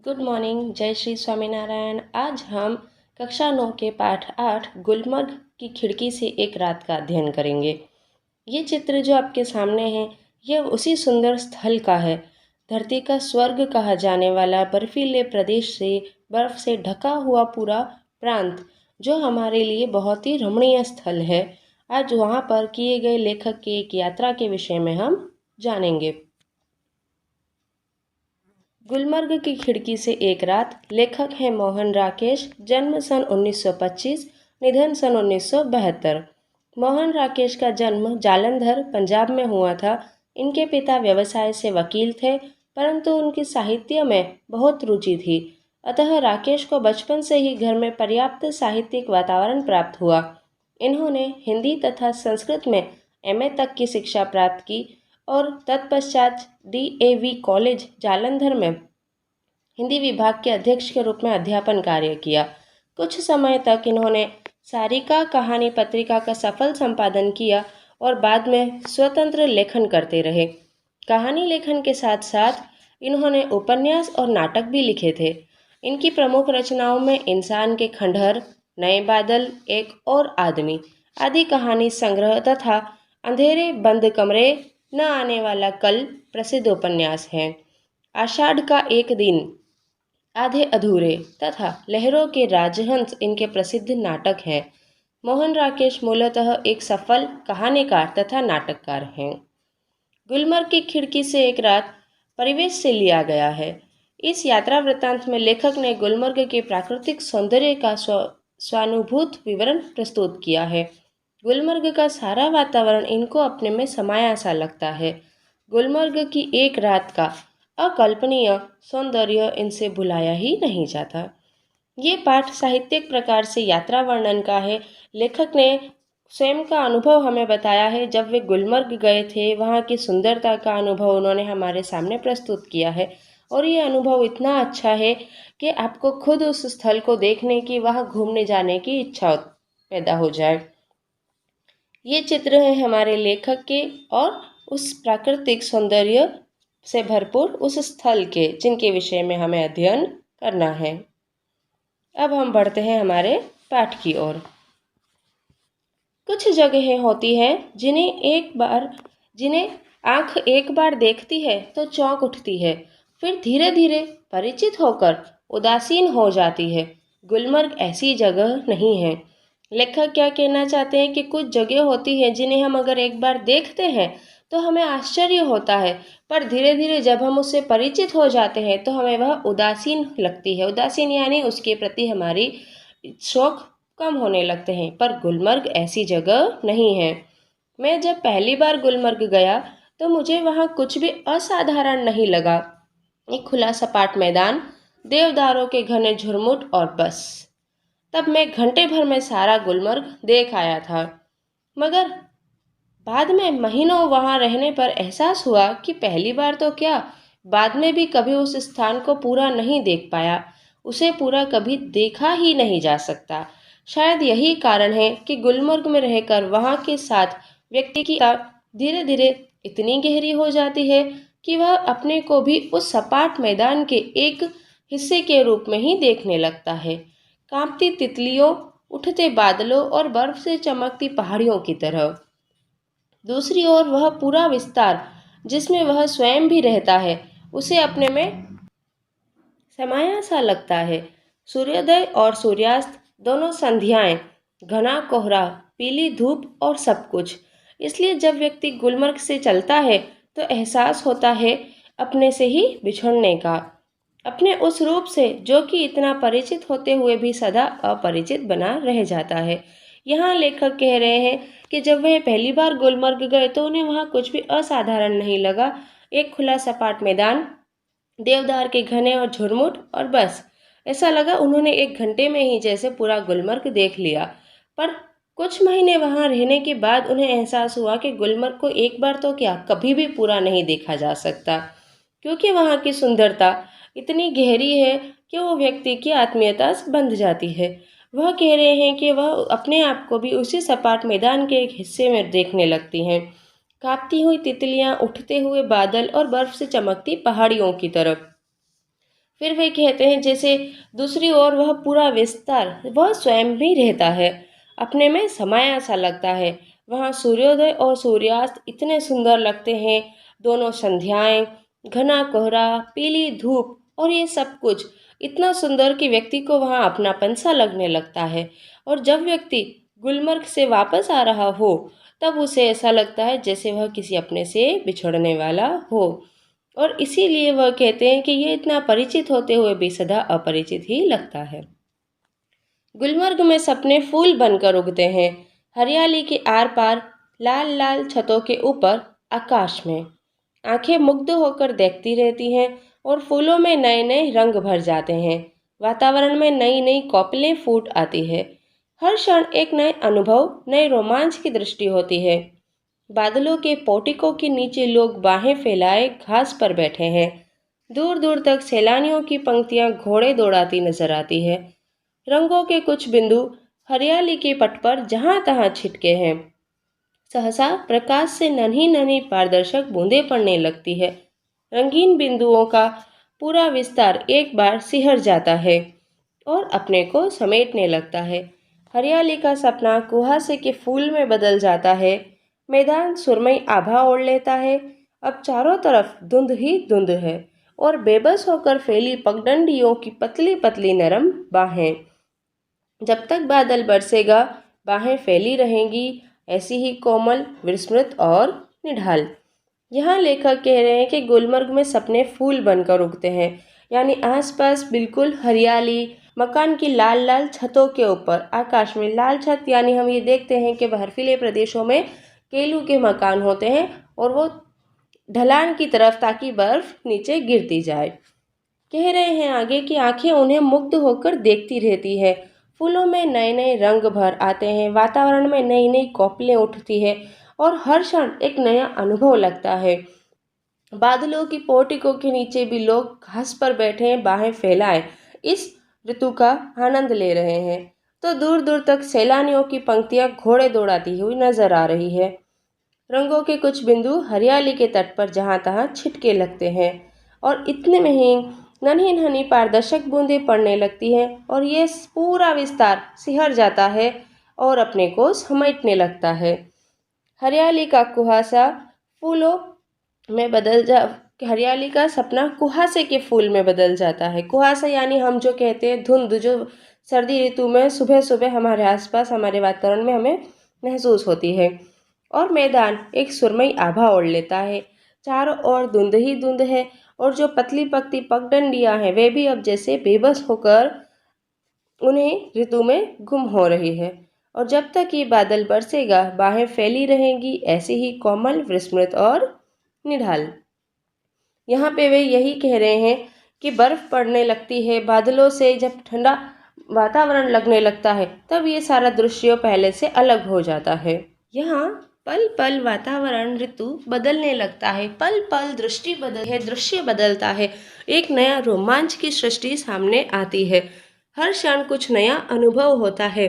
Good morning, जय श्री स्वामीनारायण। आज हम कक्षा 9 के पाठ 8 गुलमर्ग की खिड़की से एक रात का अध्ययन करेंगे। ये चित्र जो आपके सामने है, यह उसी सुंदर स्थल का है। धरती का स्वर्ग कहा जाने वाला बर्फीले प्रदेश से बर्फ से ढका हुआ पूरा प्रांत, जो हमारे लिए बहुत ही रमणीय स्थल है। आज वहाँ पर किए गए लेखक की एक यात्रा के विषय में हम जानेंगे। गुलमर्ग की खिड़की से एक रात। लेखक हैं मोहन राकेश। जन्म सन 1925, निधन सन 1972। मोहन राकेश का जन्म जालंधर, पंजाब में हुआ था। इनके पिता व्यवसाय से वकील थे, परंतु उनकी साहित्य में बहुत रुचि थी। अतः राकेश को बचपन से ही घर में पर्याप्त साहित्यिक वातावरण प्राप्त हुआ। इन्होंने हिंदी तथा संस्कृत में एमए तक की शिक्षा प्राप्त की और तत्पश्चात डीएवी कॉलेज जालंधर में हिंदी विभाग के अध्यक्ष के रूप में अध्यापन कार्य किया। कुछ समय तक इन्होंने सारिका कहानी पत्रिका का सफल संपादन किया और बाद में स्वतंत्र लेखन करते रहे। कहानी लेखन के साथ साथ इन्होंने उपन्यास और नाटक भी लिखे थे। इनकी प्रमुख रचनाओं में इंसान के खंडहर, नए बादल, एक और आदमी आदि कहानी संग्रह तथा अंधेरे बंद कमरे, न आने वाला कल प्रसिद्ध उपन्यास हैं। आषाढ़ का एक दिन, आधे अधूरे तथा लहरों के राजहंस इनके प्रसिद्ध नाटक हैं। मोहन राकेश मूलतः एक सफल कहानीकार तथा नाटककार हैं। गुलमर्ग की खिड़की से एक रात परिवेश से लिया गया है। इस यात्रा वृत्तांत में लेखक ने गुलमर्ग के प्राकृतिक सौंदर्य का स्वानुभूत विवरण प्रस्तुत किया है। गुलमर्ग का सारा वातावरण इनको अपने में समाया सा लगता है। गुलमर्ग की एक रात का अकल्पनीय सौंदर्य इनसे भुलाया ही नहीं जाता। ये पाठ साहित्यिक प्रकार से यात्रा वर्णन का है। लेखक ने स्वयं का अनुभव हमें बताया है। जब वे गुलमर्ग गए थे, वहाँ की सुंदरता का अनुभव उन्होंने हमारे सामने प्रस्तुत किया है और ये अनुभव इतना अच्छा है कि आपको खुद उस स्थल को देखने की, वहाँ घूमने जाने की इच्छा पैदा हो जाए। ये चित्र है हमारे लेखक के और उस प्राकृतिक सौंदर्य से भरपूर उस स्थल के, जिनके विषय में हमें अध्ययन करना है। अब हम बढ़ते हैं हमारे पाठ की ओर। कुछ जगहें होती हैं जिन्हें आंख एक बार देखती है तो चौंक उठती है, फिर धीरे धीरे परिचित होकर उदासीन हो जाती है। गुलमर्ग ऐसी जगह नहीं है। लेखक क्या कहना चाहते हैं कि कुछ जगह होती हैं जिन्हें हम अगर एक बार देखते हैं तो हमें आश्चर्य होता है, पर धीरे धीरे जब हम उससे परिचित हो जाते हैं तो हमें वह उदासीन लगती है। उदासीन यानी उसके प्रति हमारी शौक कम होने लगते हैं। पर गुलमर्ग ऐसी जगह नहीं है। मैं जब पहली बार गुलमर्ग गया तो मुझे वहाँ कुछ भी असाधारण नहीं लगा। एक खुला सपाट मैदान, देवदारों के घने झुरमुट और बस। तब मैं घंटे भर में सारा गुलमर्ग देख आया था। मगर बाद में महीनों वहाँ रहने पर एहसास हुआ कि पहली बार तो क्या, बाद में भी कभी उस स्थान को पूरा नहीं देख पाया। उसे पूरा कभी देखा ही नहीं जा सकता। शायद यही कारण है कि गुलमर्ग में रहकर वहाँ के साथ व्यक्ति की धीरे धीरे इतनी गहरी हो जाती है कि वह अपने को भी उस सपाट मैदान के एक हिस्से के रूप में ही देखने लगता है, कांपती तितलियों, उठते बादलों और बर्फ से चमकती पहाड़ियों की तरह। दूसरी ओर वह पूरा विस्तार जिसमें वह स्वयं भी रहता है, उसे अपने में समाया सा लगता है। सूर्योदय और सूर्यास्त, दोनों संध्याएं, घना कोहरा, पीली धूप और सब कुछ। इसलिए जब व्यक्ति गुलमर्ग से चलता है तो एहसास होता है अपने से ही बिछड़ने का, अपने उस रूप से जो कि इतना परिचित होते हुए भी सदा अपरिचित बना रह जाता है। यहाँ लेखक कह रहे हैं कि जब वह पहली बार गुलमर्ग गए तो उन्हें वहाँ कुछ भी असाधारण नहीं लगा। एक खुला सपाट मैदान, देवदार के घने और झुरमुट और बस। ऐसा लगा उन्होंने एक घंटे में ही जैसे पूरा गुलमर्ग देख लिया। पर कुछ महीने वहाँ रहने के बाद उन्हें एहसास हुआ कि गुलमर्ग को एक बार तो क्या, कभी भी पूरा नहीं देखा जा सकता, क्योंकि वहाँ की सुंदरता इतनी गहरी है कि वो व्यक्ति की आत्मीयता से बंध जाती है। वह कह रहे हैं कि वह अपने आप को भी उसी सपाट मैदान के एक हिस्से में देखने लगती हैं, कांपती हुई तितलियां, उठते हुए बादल और बर्फ से चमकती पहाड़ियों की तरफ। फिर वे कहते हैं जैसे दूसरी ओर वह पूरा विस्तार वह स्वयं भी रहता है, अपने में समाया सा लगता है। वहाँ सूर्योदय और सूर्यास्त इतने सुंदर लगते हैं, दोनों संध्याएं, घना कोहरा, पीली धूप और ये सब कुछ इतना सुंदर कि व्यक्ति को वहाँ अपनापन सा लगने लगता है। और जब व्यक्ति गुलमर्ग से वापस आ रहा हो तब उसे ऐसा लगता है जैसे वह किसी अपने से बिछड़ने वाला हो। और इसीलिए वह कहते हैं कि ये इतना परिचित होते हुए भी सदा अपरिचित ही लगता है। गुलमर्ग में सपने फूल बनकर उगते हैं, हरियाली के आर पार, लाल लाल छतों के ऊपर, आकाश में। आंखें मुग्ध होकर देखती रहती हैं और फूलों में नए नए रंग भर जाते हैं। वातावरण में नई नई कौपलें फूट आती है। हर क्षण एक नए अनुभव, नए रोमांच की दृष्टि होती है। बादलों के पोटिकों के नीचे लोग बाहें फैलाए घास पर बैठे हैं। दूर दूर तक सैलानियों की पंक्तियां घोड़े दौड़ाती नजर आती है। रंगों के कुछ बिंदु हरियाली के पट पर जहां तहां छिटके हैं। सहसा प्रकाश से नन्ही नन्ही पारदर्शक बूंदें पड़ने लगती है। रंगीन बिंदुओं का पूरा विस्तार एक बार सिहर जाता है और अपने को समेटने लगता है। हरियाली का सपना कुहासे के फूल में बदल जाता है। मैदान सुरमई आभा ओढ़ लेता है। अब चारों तरफ धुंध ही धुंध है और बेबस होकर फैली पगडंडियों की पतली पतली नरम बाहें। जब तक बादल बरसेगा बाहें फैली रहेंगी, ऐसी ही कोमल, विस्मृत और निढाल। यहाँ लेखक कह रहे हैं कि गुलमर्ग में सपने फूल बनकर उगते हैं, यानी आसपास बिल्कुल हरियाली, मकान की लाल लाल छतों के ऊपर, आकाश में लाल छत, यानी हम ये देखते हैं कि बर्फीले प्रदेशों में केलू के मकान होते हैं और वो ढलान की तरफ, ताकि बर्फ नीचे गिरती जाए। कह रहे हैं आगे कि आंखें उन्हें मुग्ध होकर देखती रहती है। फूलों में नए नए रंग भर आते हैं, वातावरण में नई नई कौपलें उठती है और हर क्षण एक नया अनुभव लगता है। बादलों की पोटिकों के नीचे भी लोग घास पर बैठे हैं, बाहें फैलाए इस ऋतु का आनंद ले रहे हैं। तो दूर दूर तक सैलानियों की पंक्तियां घोड़े दौड़ाती हुई नजर आ रही है। रंगों के कुछ बिंदु हरियाली के तट पर जहां तहां छिटके लगते हैं और इतने में ही नन्ही नन्ही पारदर्शक बूंदें पड़ने लगती हैं और ये पूरा विस्तार सिहर जाता है और अपने को समेटने लगता है। हरियाली का कुहासा फूलों में बदल जा हरियाली का सपना कुहासे के फूल में बदल जाता है। कुहासा यानी हम जो कहते हैं धुंध, जो सर्दी ऋतु में सुबह सुबह हमारे आसपास, हमारे वातावरण में हमें महसूस होती है। और मैदान एक सुरमई आभा ओढ़ लेता है। चारों ओर धुंध ही धुंध है और जो पतली पतली पगडंडियां हैं वे भी अब जैसे बेबस होकर उन्हें ऋतु में गुम हो रही है। और जब तक ये बादल बरसेगा बाहें फैली रहेंगी, ऐसे ही कोमल, विस्मृत और निढाल। यहाँ पे वे यही कह रहे हैं कि बर्फ पड़ने लगती है, बादलों से जब ठंडा वातावरण लगने लगता है तब ये सारा दृश्य पहले से अलग हो जाता है। यहाँ पल पल वातावरण, ऋतु बदलने लगता है, पल पल दृश्य बदलता है, एक नया रोमांच की सृष्टि सामने आती है। हर क्षण कुछ नया अनुभव होता है।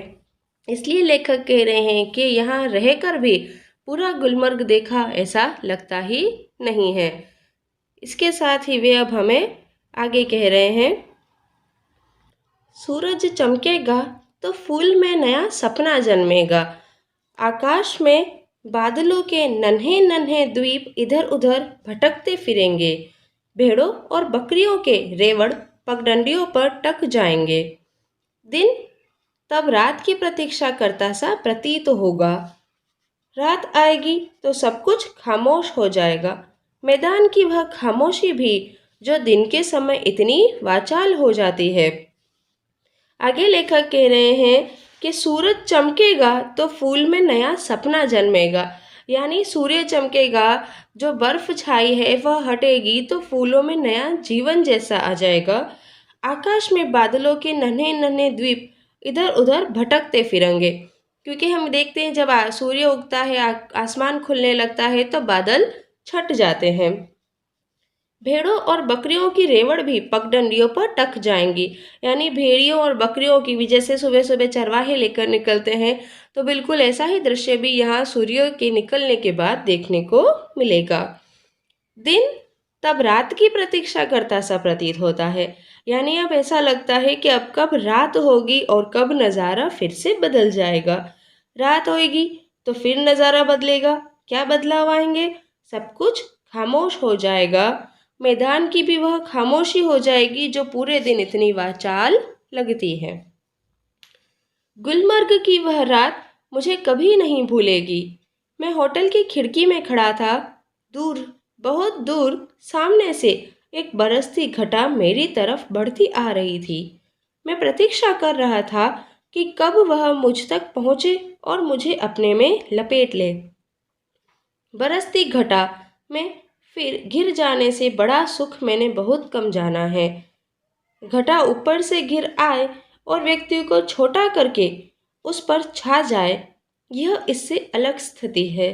इसलिए लेखक कह रहे हैं कि यहाँ रहकर भी पूरा गुलमर्ग देखा ऐसा लगता ही नहीं है। इसके साथ ही वे अब हमें आगे कह रहे हैं, सूरज चमकेगा तो फूल में नया सपना जन्मेगा। आकाश में बादलों के नन्हे नन्हे द्वीप इधर उधर भटकते फिरेंगे। भेड़ों और बकरियों के रेवड़ पगडंडियों पर टक जाएंगे। दिन तब रात की प्रतीक्षा करता सा प्रतीत होगा। रात आएगी तो सब कुछ खामोश हो जाएगा। मैदान की वह खामोशी भी जो दिन के समय इतनी वाचाल हो जाती है। आगे लेखक कह रहे हैं कि सूरज चमकेगा तो फूल में नया सपना जन्मेगा, यानी सूर्य चमकेगा, जो बर्फ छाई है वह हटेगी तो फूलों में नया जीवन जैसा आ जाएगा। आकाश में बादलों के नन्हे नन्हे द्वीप इधर उधर भटकते फिरेंगे, क्योंकि हम देखते हैं जब सूर्य उगता है, आसमान खुलने लगता है तो बादल छट जाते हैं। भेड़ों और बकरियों की रेवड़ भी पगडंडियों पर टक जाएंगी, यानी भेड़ियों और बकरियों की भी जैसे सुबह सुबह चरवाहे लेकर निकलते हैं, तो बिल्कुल ऐसा ही दृश्य भी यहाँ सूर्य के निकलने के बाद देखने को मिलेगा। दिन तब रात की प्रतीक्षा करता सा प्रतीत होता है। यानी अब ऐसा लगता है कि अब कब रात होगी और कब नज़ारा फिर से बदल जाएगा। रात होएगी तो फिर नज़ारा बदलेगा। क्या बदलाव आएंगे? सब कुछ खामोश हो जाएगा। मैदान की भी वह खामोशी हो जाएगी जो पूरे दिन इतनी वाचाल लगती है। गुलमर्ग की वह रात मुझे कभी नहीं भूलेगी। मैं होटल की खिड़की में खड़ा था। दूर, बहुत दूर सामने से एक बरसती घटा मेरी तरफ बढ़ती आ रही थी। मैं प्रतीक्षा कर रहा था कि कब वह मुझ तक पहुँचे और मुझे अपने में लपेट ले। बरसती घटा में फिर घिर जाने से बड़ा सुख मैंने बहुत कम जाना है। घटा ऊपर से गिर आए और व्यक्ति को छोटा करके उस पर छा जाए, यह इससे अलग स्थिति है।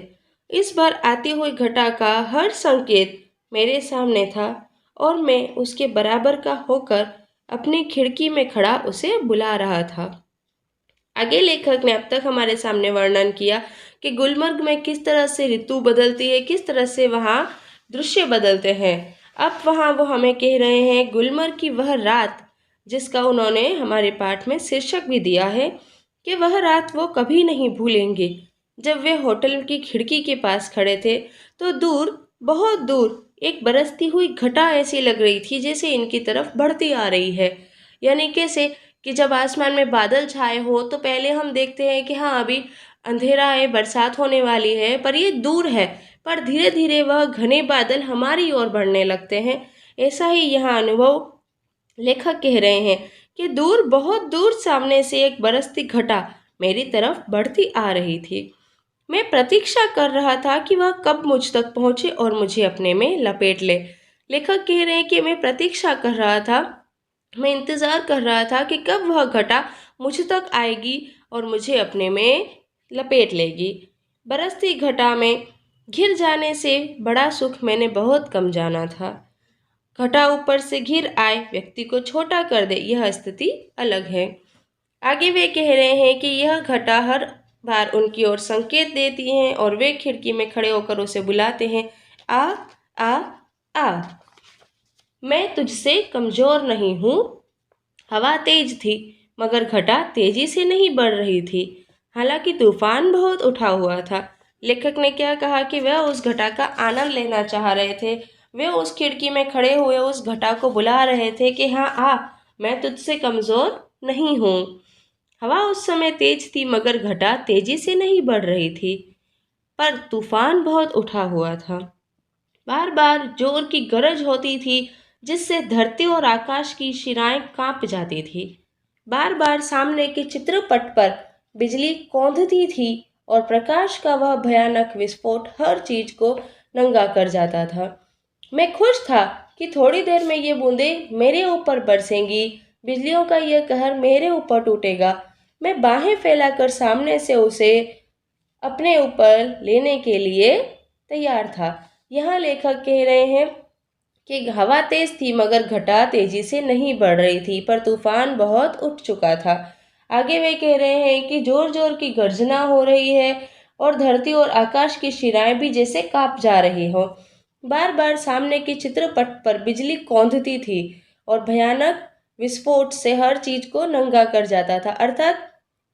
इस बार आती हुई घटा का हर संकेत मेरे सामने था और मैं उसके बराबर का होकर अपनी खिड़की में खड़ा उसे बुला रहा था। आगे लेखक ने अब तक हमारे सामने वर्णन किया कि गुलमर्ग में किस तरह से ऋतु बदलती है, किस तरह से वहाँ दृश्य बदलते हैं। अब वहाँ वो हमें कह रहे हैं गुलमर्ग की वह रात, जिसका उन्होंने हमारे पाठ में शीर्षक भी दिया है कि वह रात वो कभी नहीं भूलेंगे। जब वे होटल की खिड़की के पास खड़े थे तो दूर, बहुत दूर एक बरसती हुई घटा ऐसी लग रही थी जैसे इनकी तरफ बढ़ती आ रही है। यानी कैसे कि जब आसमान में बादल छाए हो तो पहले हम देखते हैं कि हाँ अभी अंधेरा है, बरसात होने वाली है, पर ये दूर है। पर धीरे धीरे वह घने बादल हमारी ओर बढ़ने लगते हैं। ऐसा ही यहाँ अनुभव लेखक कह रहे हैं कि दूर, बहुत दूर सामने से एक बरसती घटा मेरी तरफ बढ़ती आ रही थी। मैं प्रतीक्षा कर रहा था कि वह कब मुझ तक पहुंचे और मुझे अपने में लपेट ले। लेखक कह रहे हैं कि मैं प्रतीक्षा कर रहा था, मैं इंतज़ार कर रहा था कि कब वह घटा मुझ तक आएगी और मुझे अपने में लपेट लेगी। बरसती घटा में घिर जाने से बड़ा सुख मैंने बहुत कम जाना था। घटा ऊपर से घिर आए, व्यक्ति को छोटा कर दे, यह स्थिति अलग है। आगे वे कह रहे हैं कि यह घटा हर बार उनकी ओर संकेत देती हैं और वे खिड़की में खड़े होकर उसे बुलाते हैं, आ आ आ। मैं तुझसे कमज़ोर नहीं हूँ। हवा तेज थी मगर घटा तेजी से नहीं बढ़ रही थी। हालांकि तूफान बहुत उठा हुआ था। लेखक ने क्या कहा कि वह उस घटा का आनंद लेना चाह रहे थे। वे उस खिड़की में खड़े हुए उस घटा को बुला रहे थे कि हाँ आ, मैं तुझसे कमज़ोर नहीं हूँ। हवा उस समय तेज थी मगर घटा तेजी से नहीं बढ़ रही थी, पर तूफान बहुत उठा हुआ था। बार बार जोर की गरज होती थी जिससे धरती और आकाश की शिराएं कांप जाती थी। बार बार सामने के चित्रपट पर बिजली कौंधती थी और प्रकाश का वह भयानक विस्फोट हर चीज को नंगा कर जाता था। मैं खुश था कि थोड़ी देर में ये बूंदें मेरे ऊपर बरसेंगी, बिजलियों का यह कहर मेरे ऊपर टूटेगा। मैं बाहें फैलाकर सामने से उसे अपने ऊपर लेने के लिए तैयार था। यहाँ लेखक कह रहे हैं कि हवा तेज थी मगर घटा तेजी से नहीं बढ़ रही थी, पर तूफान बहुत उठ चुका था। आगे वे कह रहे हैं कि जोर जोर की गर्जना हो रही है और धरती और आकाश की शिराएं भी जैसे कांप जा रही हो। बार बार सामने के चित्रपट पर बिजली कौंधती थी और भयानक विस्फोट से हर चीज को नंगा कर जाता था। अर्थात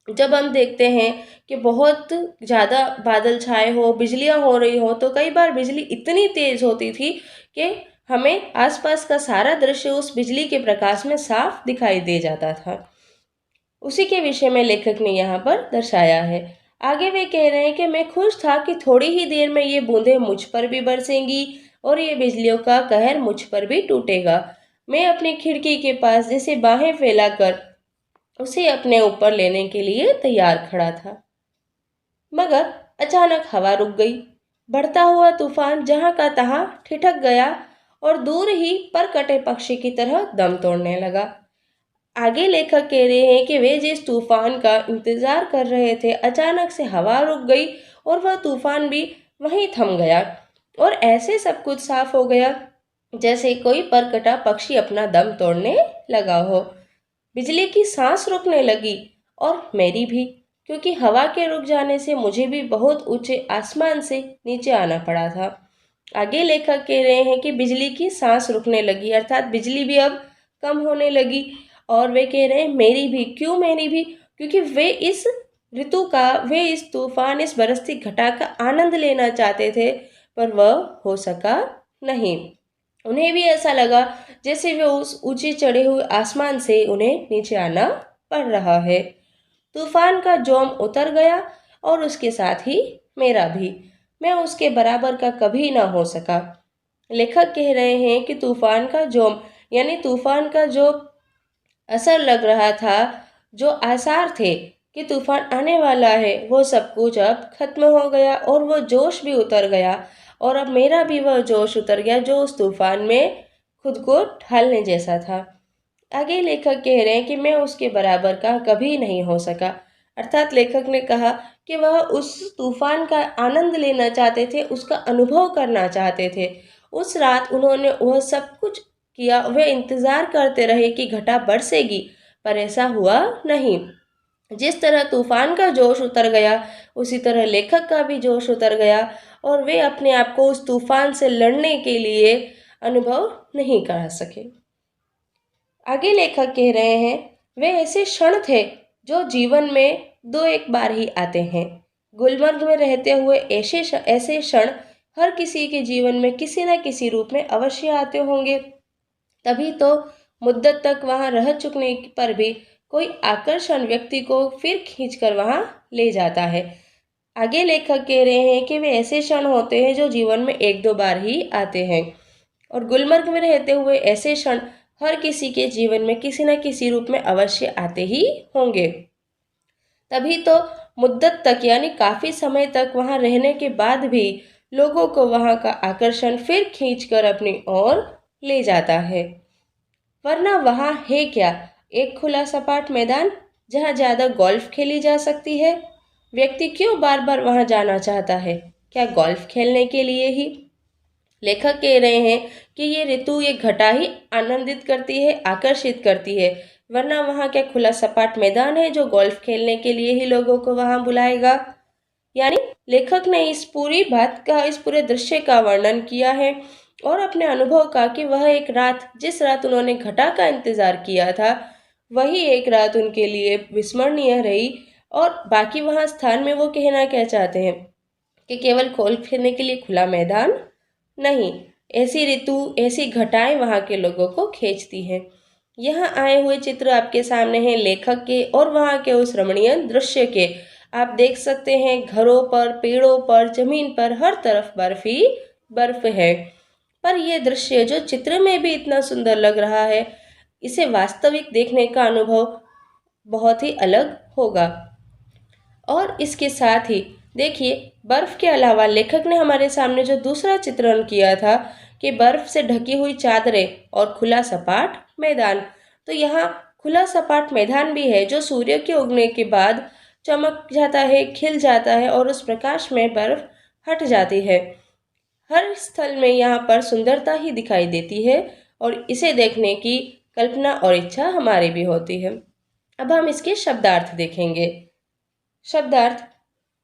जब हम देखते हैं कि बहुत ज़्यादा बादल छाए हो, बिजलियाँ हो रही हो, तो कई बार बिजली इतनी तेज होती थी कि हमें आसपास का सारा दृश्य उस बिजली के प्रकाश में साफ दिखाई दे जाता था। उसी के विषय में लेखक ने यहाँ पर दर्शाया है। आगे वे कह रहे हैं कि मैं खुश था कि थोड़ी ही देर में ये बूंदें मुझ पर भी बरसेंगी और ये बिजलियों का कहर मुझ पर भी टूटेगा। मैं अपनी खिड़की के पास जैसे बाहें फैलाकर उसे अपने ऊपर लेने के लिए तैयार खड़ा था, मगर अचानक हवा रुक गई। बढ़ता हुआ तूफान जहां का तहां ठिठक गया और दूर ही पर कटे पक्षी की तरह दम तोड़ने लगा। आगे लेखक कह रहे हैं कि वे जिस तूफान का इंतजार कर रहे थे, अचानक से हवा रुक गई और वह तूफान भी वहीं थम गया और ऐसे सब कुछ साफ हो गया जैसे कोई परकटा पक्षी अपना दम तोड़ने लगा हो। बिजली की सांस रुकने लगी और मेरी भी, क्योंकि हवा के रुक जाने से मुझे भी बहुत ऊंचे आसमान से नीचे आना पड़ा था। आगे लेखक कह रहे हैं कि बिजली की सांस रुकने लगी, अर्थात बिजली भी अब कम होने लगी। और वे कह रहे हैं मेरी भी, क्यों मेरी भी? क्योंकि वे इस तूफान, इस बरसती घटा का आनंद लेना चाहते थे, पर वह हो सका नहीं। उन्हें भी ऐसा लगा जैसे वे उस ऊंचे चढ़े हुए आसमान से उन्हें नीचे आना पड़ रहा है। तूफान का जोम उतर गया और उसके साथ ही मेरा भी। मैं उसके बराबर का कभी ना हो सका। लेखक कह रहे हैं कि तूफान का जोम, यानी तूफान का जो असर लग रहा था, जो आसार थे कि तूफान आने वाला है, वो सब कुछ अब खत्म हो गया और वो जोश भी उतर गया। और अब मेरा भी वह जोश उतर गया जो उस तूफान में खुद को ढालने जैसा था। आगे लेखक कह रहे हैं कि मैं उसके बराबर का कभी नहीं हो सका, अर्थात लेखक ने कहा कि वह उस तूफान का आनंद लेना चाहते थे, उसका अनुभव करना चाहते थे। उस रात उन्होंने वह सब कुछ किया, वे इंतज़ार करते रहे कि घटा बरसेगी, पर ऐसा हुआ नहीं। जिस तरह तूफान का जोश उतर गया, उसी तरह लेखक का भी जोश उतर गया और वे अपने आप को उस तूफान से लड़ने के लिए अनुभव नहीं करा सके। आगे लेखक कह रहे हैं वे ऐसे क्षण थे जो जीवन में दो एक बार ही आते हैं। गुलमर्ग में रहते हुए ऐसे क्षण हर किसी के जीवन में किसी न किसी रूप में अवश्य आते होंगे। तभी तो मुद्दत तक वहाँ रह चुकने पर भी कोई आकर्षण व्यक्ति को फिर खींचकर वहाँ ले जाता है। आगे लेखक कह रहे हैं कि वे ऐसे क्षण होते हैं जो जीवन में एक दो बार ही आते हैं और गुलमर्ग में रहते हुए ऐसे क्षण हर किसी के जीवन में किसी न किसी रूप में अवश्य आते ही होंगे। तभी तो मुद्दत तक, यानी काफ़ी समय तक वहाँ रहने के बाद भी लोगों को वहाँ का आकर्षण फिर खींचकर अपनी ओर ले जाता है। वरना वहाँ है क्या? एक खुला सपाट मैदान जहाँ ज़्यादा गोल्फ खेली जा सकती है। व्यक्ति क्यों बार बार वहाँ जाना चाहता है? क्या गोल्फ खेलने के लिए ही? लेखक कह रहे हैं कि ये ऋतु, ये घटा ही आनंदित करती है, आकर्षित करती है। वरना वहाँ क्या खुला सपाट मैदान है जो गोल्फ खेलने के लिए ही लोगों को वहाँ बुलाएगा? यानी लेखक ने इस पूरी बात का, इस पूरे दृश्य का वर्णन किया है और अपने अनुभव का कि वह एक रात, जिस रात उन्होंने घटा का इंतजार किया था, वही एक रात उनके लिए विस्मरणीय रही। और बाकी वहाँ स्थान में वो कहना क्या चाहते हैं कि केवल गोल्फ खेलने के लिए खुला मैदान नहीं, ऐसी ऋतु, ऐसी घटाएं वहाँ के लोगों को खींचती हैं। यहाँ आए हुए चित्र आपके सामने हैं लेखक के और वहाँ के उस रमणीय दृश्य के। आप देख सकते हैं घरों पर, पेड़ों पर, जमीन पर हर तरफ बर्फ ही बर्फ है। पर यह दृश्य जो चित्र में भी इतना सुंदर लग रहा है, इसे वास्तविक देखने का अनुभव बहुत ही अलग होगा। और इसके साथ ही देखिए, बर्फ के अलावा लेखक ने हमारे सामने जो दूसरा चित्रण किया था कि बर्फ से ढकी हुई चादरें और खुला सपाट मैदान, तो यहाँ खुला सपाट मैदान भी है जो सूर्य के उगने के बाद चमक जाता है, खिल जाता है और उस प्रकाश में बर्फ हट जाती है। हर स्थल में यहाँ पर सुंदरता ही दिखाई देती है और इसे देखने की कल्पना और इच्छा हमारी भी होती है। अब हम इसके शब्दार्थ देखेंगे। शब्दार्थ: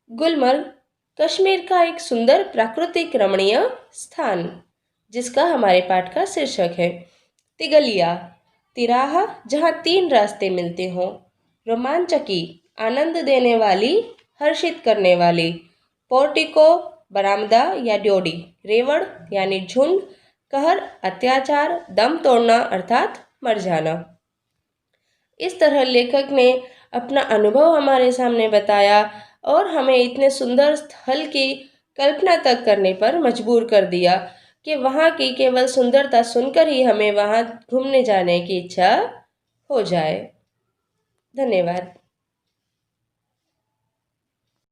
गुलमर्ग कश्मीर का एक सुंदर प्राकृतिक रमणीय स्थान, जिसका हमारे पाठ का शीर्षक है। तिगलिया, तिराहा जहाँ तीन रास्ते मिलते हों। रोमांचकी, आनंद देने वाली, हर्षित करने वाली। पोर्टिको, बरामदा या ड्योढ़ी। रेवड़ यानी झुंड। कहर, अत्याचार, दम तोड़ना अर्थात मर जाना। इस तरह लेखक ने अपना अनुभव हमारे सामने बताया और हमें इतने सुंदर स्थल की कल्पना तक करने पर मजबूर कर दिया कि वहाँ की केवल सुंदरता सुनकर ही हमें वहाँ घूमने जाने की इच्छा हो जाए। धन्यवाद।